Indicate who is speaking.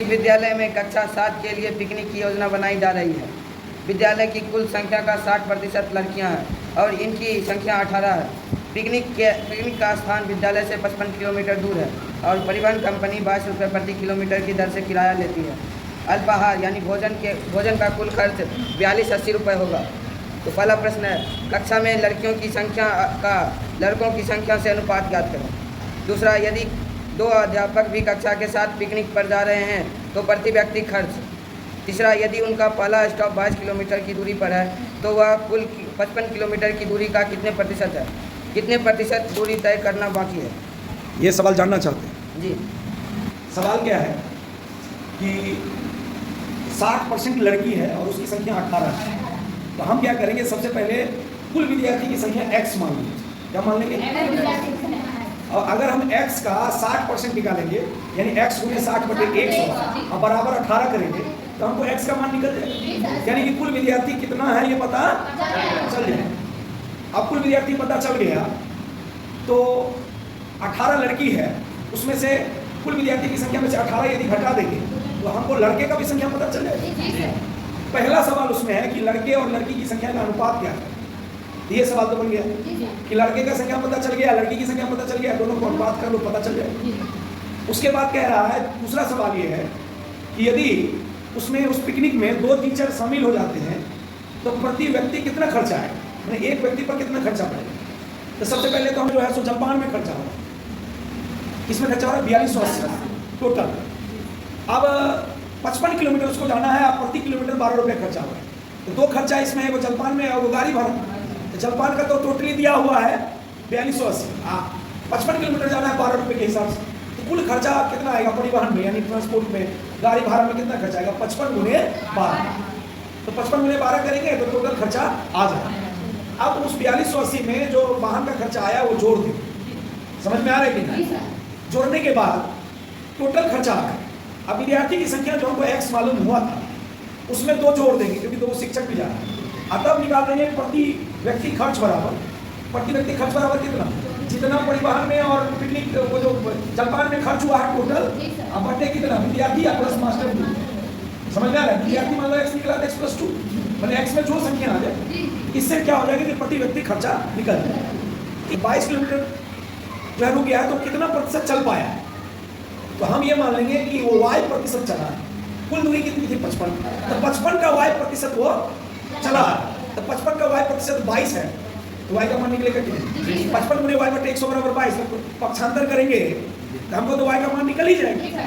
Speaker 1: विद्यालय में कक्षा 7 के लिए पिकनिक की योजना बनाई जा रही है। विद्यालय की कुल संख्या का 60% लड़कियां हैं और इनकी संख्या 18 है। पिकनिक का स्थान विद्यालय से 55 किलोमीटर दूर है और परिवहन कंपनी 22 रुपये प्रति किलोमीटर की दर से किराया लेती है। अल्पाहार यानी भोजन का कुल खर्च 42-80 रुपये होगा। तो पहला प्रश्न है, कक्षा में लड़कियों की संख्या का लड़कों की संख्या से अनुपात ज्ञात करें। दूसरा, यदि 2 अध्यापक भी कक्षा के साथ पिकनिक पर जा रहे हैं तो प्रति व्यक्ति खर्च। तीसरा, यदि उनका पहला स्टॉप 22 किलोमीटर की दूरी पर है तो वह कुल 55 किलोमीटर की दूरी का कितने प्रतिशत दूरी तय करना बाकी है।
Speaker 2: ये सवाल जानना चाहते हैं
Speaker 1: जी।
Speaker 2: सवाल क्या है कि 60% लड़की है और उसकी संख्या 18 है। तो हम क्या करेंगे, सबसे पहले कुल विद्यार्थी की संख्या x मान लेंगे। क्या मान लेंगे? और अगर हम x का 60% निकालेंगे यानी x गुने 60/100 और बराबर 18 करेंगे तो हमको x का मान निकल जाएगा। यानी कि कुल विद्यार्थी कितना है ये पता चल जाएगा। अब कुल विद्यार्थी पता चल गया तो 18 लड़की है, उसमें से कुल विद्यार्थी की संख्या में से 18 यदि घटा देंगे तो हमको लड़के का भी संख्या पता चल जाएगा। पहला सवाल उसमें है कि लड़के और लड़की की संख्या का अनुपात क्या है। ये सवाल तो बन गया कि लड़के का संख्या पता चल गया, लड़की की संख्या पता चल गया, दोनों को अनुपात कर लो, पता चल जाएगा। उसके बाद कह रहा है, दूसरा सवाल ये है कि यदि उसमें उस पिकनिक में 2 टीचर शामिल हो जाते हैं तो प्रति व्यक्ति कितना खर्चा है, मतलब एक व्यक्ति पर कितना खर्चा पड़ेगा। तो सबसे पहले तो हम जो है सो जलपान में खर्चा हो रहा है, इसमें खर्चा हो रहा है 4280 टोटल। अब 55 किलोमीटर उसको जाना है, अब प्रति किलोमीटर 12 रुपये खर्चा हो रहा है। तो 2 खर्चा इसमें है, वो जलपान में और वो गाड़ी भाड़ा। जलपान का तो टोटली दिया हुआ है 4280। 55 किलोमीटर जाना है 12 रुपये के हिसाब से, तो कुल खर्चा कितना आएगा परिवहन में यानी ट्रांसपोर्ट में, गाड़ी भाड़ा में कितना खर्चा आएगा? 55 गुने 12। तो 55 गुने 12 करेंगे तो टोटल खर्चा आ जाएगा। अब उस 4280 में जो वाहन का खर्चा आया वो जोड़ दें। समझ में आ रहा है कि नहीं? जोड़ने के बाद टोटल खर्चा आ गया। अब विद्यार्थी की संख्या जो हमको x मालूम हुआ था उसमें 2 जोड़ देंगे क्योंकि 2 शिक्षक भी जा रहे हैं। तब निकाल देंगे प्रति व्यक्ति खर्च बराबर। प्रति व्यक्ति खर्च बराबर कितना, जितना परिवहन में और पिकनिक वो जो जलपान में खर्च हुआ है टोटल, अब बटे कितना विद्यार्थी या प्लस मास्टर। समझ में आ रहा है? विद्यार्थी मान लो x निकला x + 2, मतलब x में जो संख्या आ जाए इससे क्या हो जाएगा कि प्रति व्यक्ति खर्चा निकल जाएगा। 22 किलोमीटर जो है रुक गया है तो कितना प्रतिशत चल पाया है, तो हम ये मान लेंगे कि वो y% चला है। कुल दूरी कितनी थी? 55। तो 55 का y% वो चला, तो 55 का y% 22 है, तो y का मान निकलेगा कितना? 55 गुने y/100 बराबर 22। पक्षांतर करेंगे तो हमको तो y का मान निकल ही जाएगा।